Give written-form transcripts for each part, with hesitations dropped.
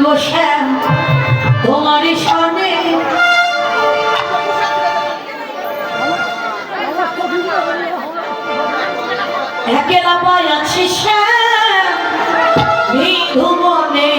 বলবো শ্যাম তোমারই সনে একেলা পাই আছি শ্যাম বিধু মনে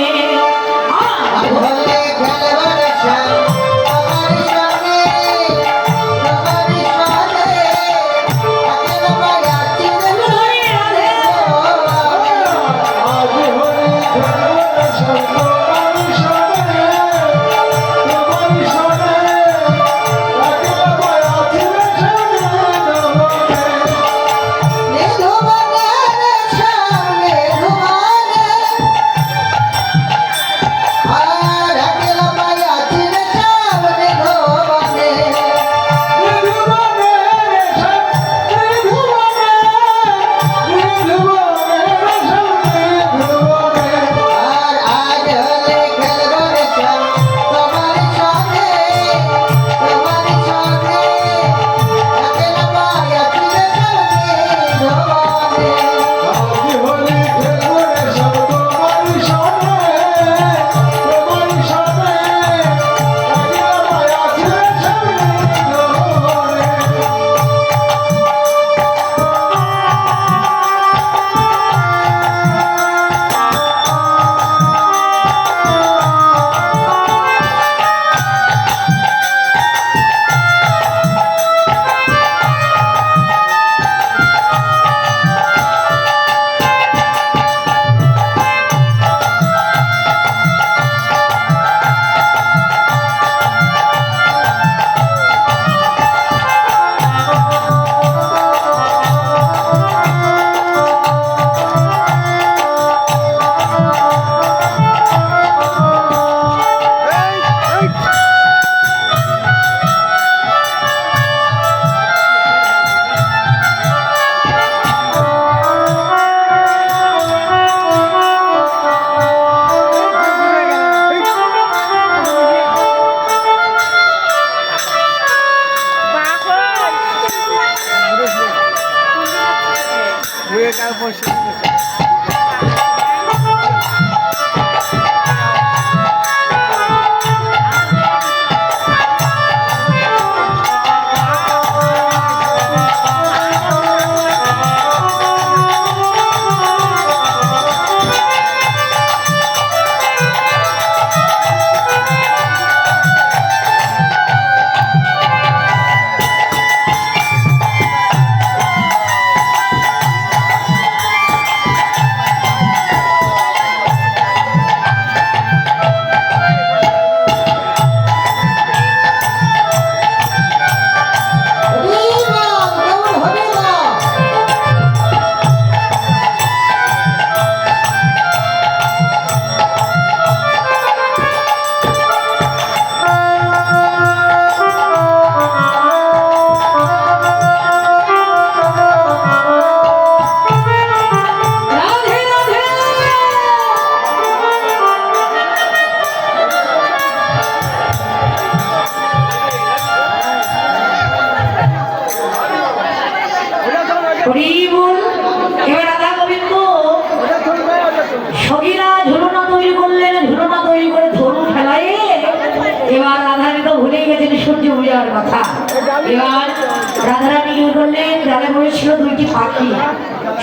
রাধারানী কি করলেন? ডালে বসেছিল দুইটি পাখি,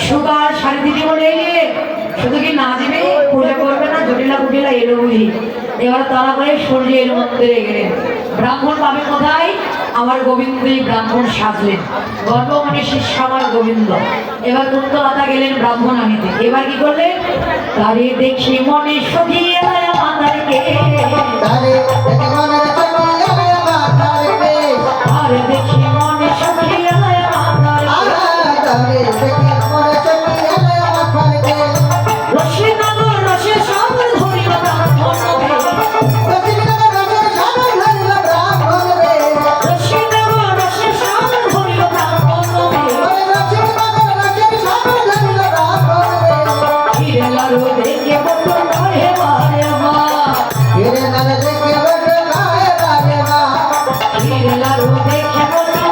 সুগার শাড়ি দিদি বলে শুধু কি নাচবে, পূজা করবে না, জটিলা কুটিলা এলো বুঝি। এবার তারা করে সূর্য এর মন্দিরে গেলেন। ব্রাহ্মণ পাবে কোথায়? আমার গোবিন্দই ব্রাহ্মণ সাজলেন, গর্ভমণি শিষ্য আমার গোবিন্দ। এবার কুন্তলতা গেলেন ব্রাহ্মণ আনিতে। এবার কি করলেন? তারে দেখি মনে সজিয়ে মাতারকে, আরে দেখি মনে সজিয়ে মাতারকে, রসে নগর রসে সব ধরিল ব্রাহ্মণ রে, রসে নগর রসে সব ধরিল ব্রাহ্মণ রে, হিরে লালু দেখে বলল হে বারে মা, হিরে লালু দেখে বলল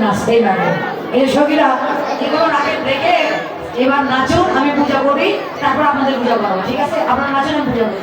নাচতেই লাগবে। এই সখীরা এগুলো রাখেন দেখে এবার নাচুন, আমি পূজা করি, তারপর আপনাদের পূজা করবো, ঠিক আছে? আপনারা নাচুন, আমি পূজা করি।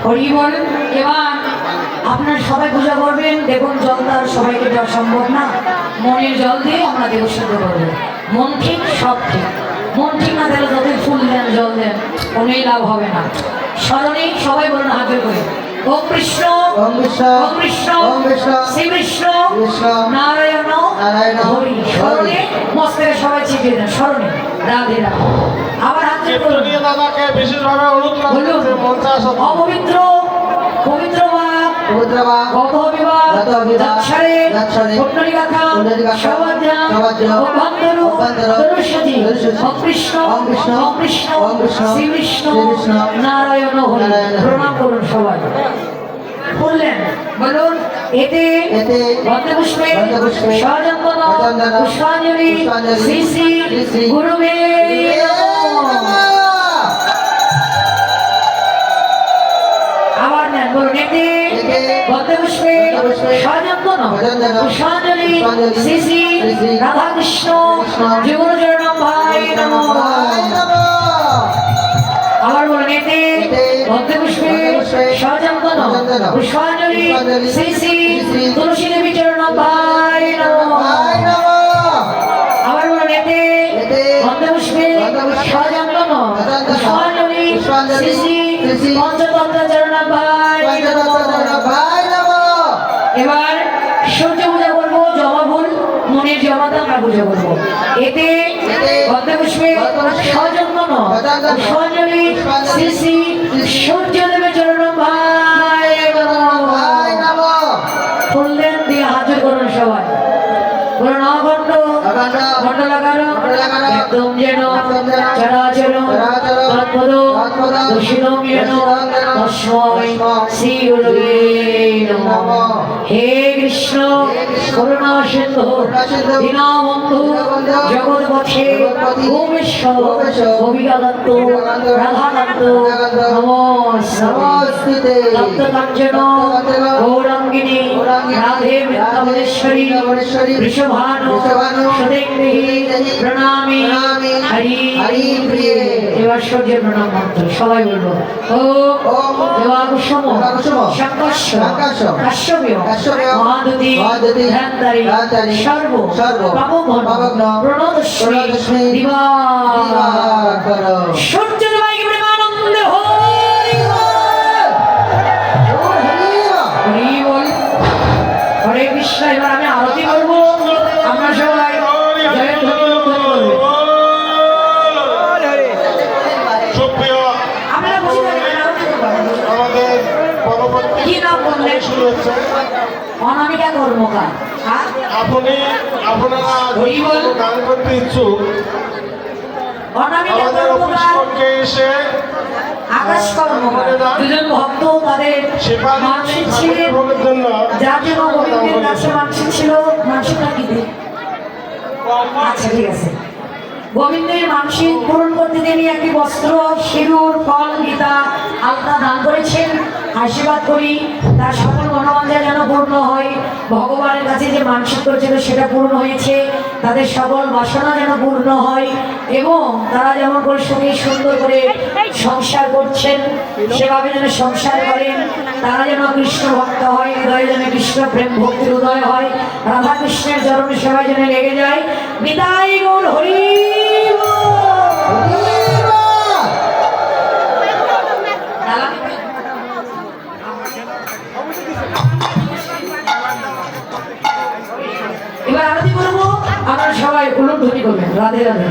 হরিবল। এবার আপনারা সবাই পূজা করবেন। দেখুন জল তো আর সবাইকে দেওয়া সম্ভব না, মনের জল দিয়ে আমরা দেব শুদ্ধ করবো। মন ঠিক সব ঠিক, মন ঠিক না দিলে যতই ফুল দেন জল দেন কোনোই লাভ হবে না। স্মরণে সবাই বলুন হাতে করে ওম কৃষ্ণ ওম কৃষ্ণ ওম কৃষ্ণ ওম কৃষ্ণ শ্রী কৃষ্ণ নারায়ণ নারায়ণ হরি। স্মরণে মস্তকে সবাই চিপিয়ে দেন, স্মরণে রাধে রাধে। আবার হাতে বলুন দাদাকে বিশেষভাবে অনুরোধ করছি মঞ্চে আসুন। অপবিত্র পবিত্র বাক গত বিবাহ দক্ষরে পুণ্যরিগাথা সবাজ্ঞা অভ্যন্তর দরুষতি ওম কৃষ্ণ ওম কৃষ্ণ ওম কৃষ্ণ ওম কৃষ্ণ শ্রী কৃষ্ণ নারায়ণ হরি। প্রণাম করুন সবাই। বললেন বলুন এতে গন্ধপুষ্পে সহজন্দন পুষ্পাঞ্জলি শ্রী শ্রী গুরুবে আবার নেন বলুন এতে গন্ধপুষ্পে সহজন্দন পুষ্পাঞ্জলি শ্রী শ্রী রাধাকৃষ্ণ জীবন চরণম ভাই নমঃ। ভক্তপুষ্পে সচন্দন পুষ্পাঞ্জলি শ্রী শ্রী তুলসী দেবী চরণ ভাই নমঃ। আবার বলুন এতে ভক্তপুষ্পে সচন্দন পুষ্পাঞ্জলি শ্রী শ্রী পঞ্চতন্ত্র চরণ ভাই নমঃ। এবার সূর্য পূজা করবো, জবা ফুল মনের জমাতে আমরা পুজো করবো। এতে ভক্তপুষ্পে সচন্দন পুষ্পাঞ্জলি শ্রী শ্রী সূর্যদেবের চরণ ভাই নমঃ। ফুললেন দিয়ে হাজির করুন সবাই, বলুন অখণ্ড খণ্ড লাগানো একদম যেন চরাচর তৎপদ দূষিতম যেন তস্মৈ শ্রী গুরুবে নমঃ। হে কৃষ্ণ করুণা সিন্ধু দীনবন্ধু জগৎপথে ভূমেশ্বর গোপিকাদত্ত রাধাকান্ত নমস্তে। তপ্তকাঞ্চন গৌরাঙ্গিনী রাধে বৃন্দাবনেশ্বরী বৃষভানু সদেগ্রহী প্রণামী হরি প্রিয়ে। এবার সূর্যের প্রণাম মন্ত্র সবাই বলবো। ওম দেবাকুসুম শঙ্কর্ষ কাশ্যপীয় মহাদুতি ধ্যানধারী সর্ব পাপঘ্ন প্রণতশ্রী দিবাকর। সূর্য দেবাকে প্রেমানন্দে হরি বল। হরে কৃষ্ণ। এবার আমি আরতি করবো, আমরা সবাই জয়ের ধ্বনি করবে। আপনারা বসে থাকেন, আরতি করবো। কি নাম বললেন? অনামিকা কর্মকার। গান করতে ইচ্ছুক অনামিকা কর্মকার আকাশ কর্মকার দুজন ভক্ত তাদের মানসিক ছিলেন, যার জন্য গোবিন্দের কাছে মানসিক ছিল। মানসিকটা কি দেয়? আচ্ছা ঠিক আছে। গোবিন্দের মানসিক পূরণ করতে তিনি একটি বস্ত্র, সিঁদুর, ফল, গীতা, আলতা দান করেছেন। আশীর্বাদ করি তার সকল মনোবাঞ্ছা যেন পূর্ণ হয়। ভগবানের কাছে যে মানসিক করেছিল সেটা পূর্ণ হয়েছে। তাদের সকল বাসনা যেন পূর্ণ হয় এবং তারা যেমন করে সুখী সুন্দর করে সংসার করছেন সেভাবে যেন সংসার করেন। তারা যেন কৃষ্ণ ভক্ত হয়, হৃদয়ে যেন কৃষ্ণ প্রেম ভক্তির উদয় হয়। রাধা কৃষ্ণের চরণে সেবায় যেন লেগে যায়। নিতাই গৌর হরি। এবার আরতি করবো, আপনারা সবাই উলুধ্বনি করবেন। রাধে রাধে।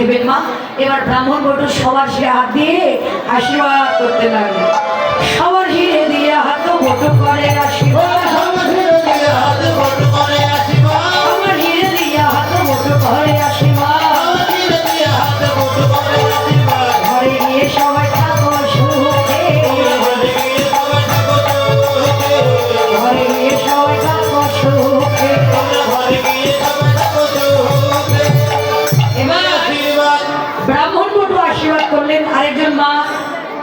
দিবেন মা। এবার ব্রাহ্মণ বটু সবার শিরে হাত দিয়ে আশীর্বাদ করতে লাগলো। সবার শিরে দিয়ে হাত বটু করে আশীর্বাদ, সবার শিরে দিয়ে হাত বটু করে আশীর্বাদ। ঘরে গিয়ে সবাই থাকো সুখে, ঘরে গিয়ে সবাই থাকো সুখে। এবার ব্রাহ্মণ বটু আশীর্বাদ করলেন। আরেকজন মা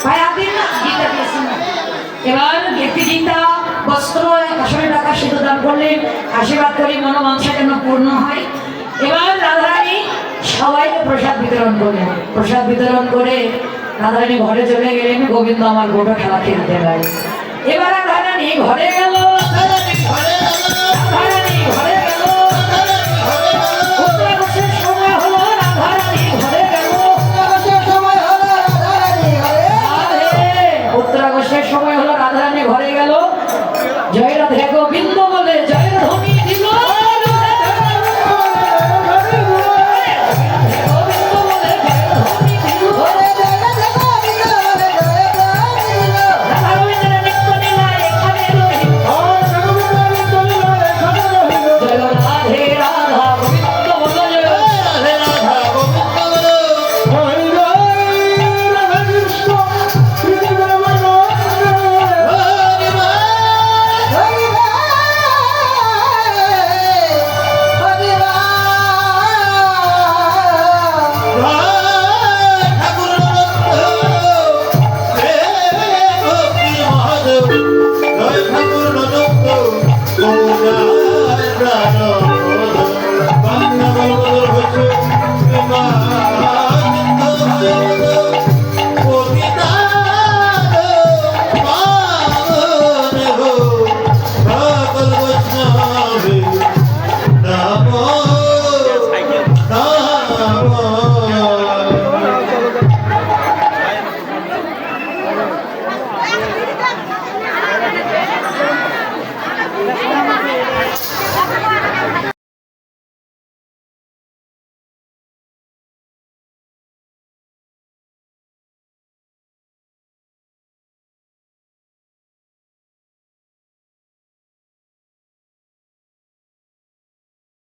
ভাই আদিন না গীতা দিয়েছেন না। এবার ব্যক্তি গীতা বস্ত্র 100 টাকা সিদ্ধ দান করলেন। আশীর্বাদ করি মনোবাঞ্ছা যেন পূর্ণ হয়। এবার রাধারানী সবাইকে প্রসাদ বিতরণ করলেন। প্রসাদ বিতরণ করে রাধারানী ঘরে চলে গেলেন। গোবিন্দ আমার গোটা খেলা খেলতে লাগে। এবার রাধারানী ঘরে গেল, ঘরে